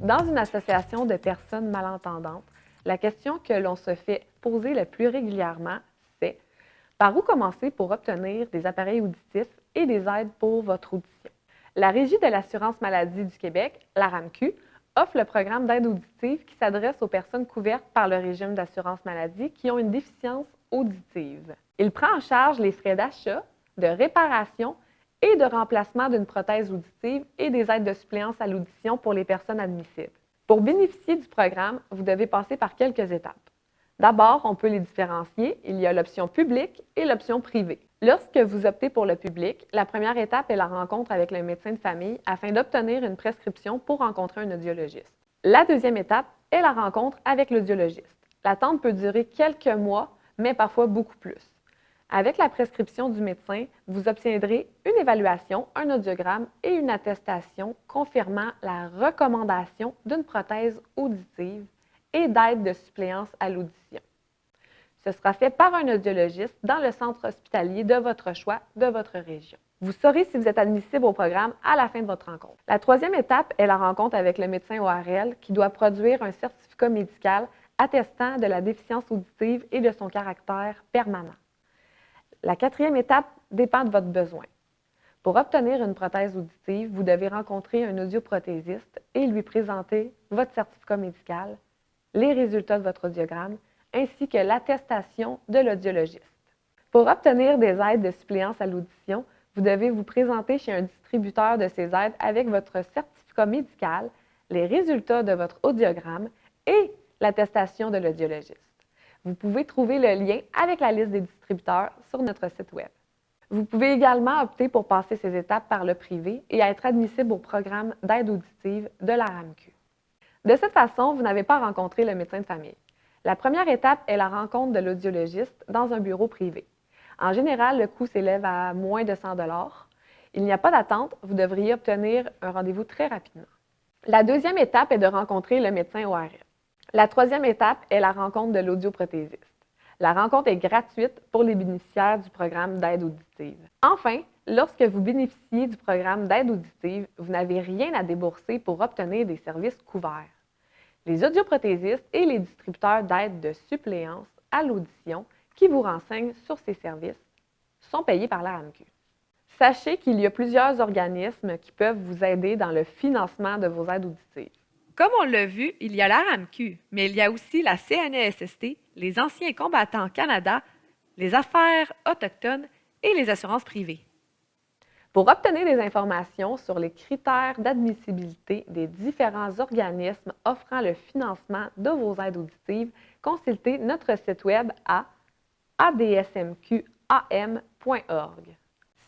Dans une association de personnes malentendantes, la question que l'on se fait poser le plus régulièrement, c'est par où commencer pour obtenir des appareils auditifs et des aides pour votre audition? La Régie de l'assurance maladie du Québec, la RAMQ, offre le programme d'aide auditive qui s'adresse aux personnes couvertes par le régime d'assurance maladie qui ont une déficience auditive. Il prend en charge les frais d'achat, de réparation et de remplacement d'une prothèse auditive et des aides de suppléance à l'audition pour les personnes admissibles. Pour bénéficier du programme, vous devez passer par quelques étapes. D'abord, on peut les différencier. Il y a l'option publique et l'option privée. Lorsque vous optez pour le public, la première étape est la rencontre avec le médecin de famille afin d'obtenir une prescription pour rencontrer un audiologiste. La deuxième étape est la rencontre avec l'audiologiste. L'attente peut durer quelques mois, mais parfois beaucoup plus. Avec la prescription du médecin, vous obtiendrez une évaluation, un audiogramme et une attestation confirmant la recommandation d'une prothèse auditive et d'aide de suppléance à l'audition. Ce sera fait par un audiologiste dans le centre hospitalier de votre choix, de votre région. Vous saurez si vous êtes admissible au programme à la fin de votre rencontre. La troisième étape est la rencontre avec le médecin ORL qui doit produire un certificat médical attestant de la déficience auditive et de son caractère permanent. La quatrième étape dépend de votre besoin. Pour obtenir une prothèse auditive, vous devez rencontrer un audioprothésiste et lui présenter votre certificat médical, les résultats de votre audiogramme, ainsi que l'attestation de l'audiologiste. Pour obtenir des aides de suppléance à l'audition, vous devez vous présenter chez un distributeur de ces aides avec votre certificat médical, les résultats de votre audiogramme et l'attestation de l'audiologiste. Vous pouvez trouver le lien avec la liste des distributeurs sur notre site Web. Vous pouvez également opter pour passer ces étapes par le privé et être admissible au programme d'aide auditive de la RAMQ. De cette façon, vous n'avez pas rencontré le médecin de famille. La première étape est la rencontre de l'audiologiste dans un bureau privé. En général, le coût s'élève à moins de 100 $. Il n'y a pas d'attente, vous devriez obtenir un rendez-vous très rapidement. La deuxième étape est de rencontrer le médecin ORL. La troisième étape est la rencontre de l'audioprothésiste. La rencontre est gratuite pour les bénéficiaires du programme d'aide auditive. Enfin, lorsque vous bénéficiez du programme d'aide auditive, vous n'avez rien à débourser pour obtenir des services couverts. Les audioprothésistes et les distributeurs d'aide de suppléance à l'audition qui vous renseignent sur ces services sont payés par la RAMQ. Sachez qu'il y a plusieurs organismes qui peuvent vous aider dans le financement de vos aides auditives. Comme on l'a vu, il y a la RAMQ, mais il y a aussi la CNESST, les Anciens combattants Canada, les affaires autochtones et les assurances privées. Pour obtenir des informations sur les critères d'admissibilité des différents organismes offrant le financement de vos aides auditives, consultez notre site Web à adsmqam.org.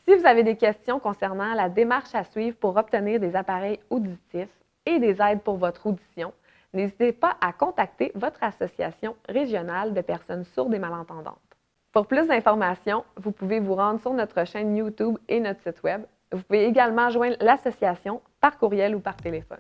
Si vous avez des questions concernant la démarche à suivre pour obtenir des appareils auditifs et des aides pour votre audition, n'hésitez pas à contacter votre association régionale de personnes sourdes et malentendantes. Pour plus d'informations, vous pouvez vous rendre sur notre chaîne YouTube et notre site Web. Vous pouvez également joindre l'association par courriel ou par téléphone.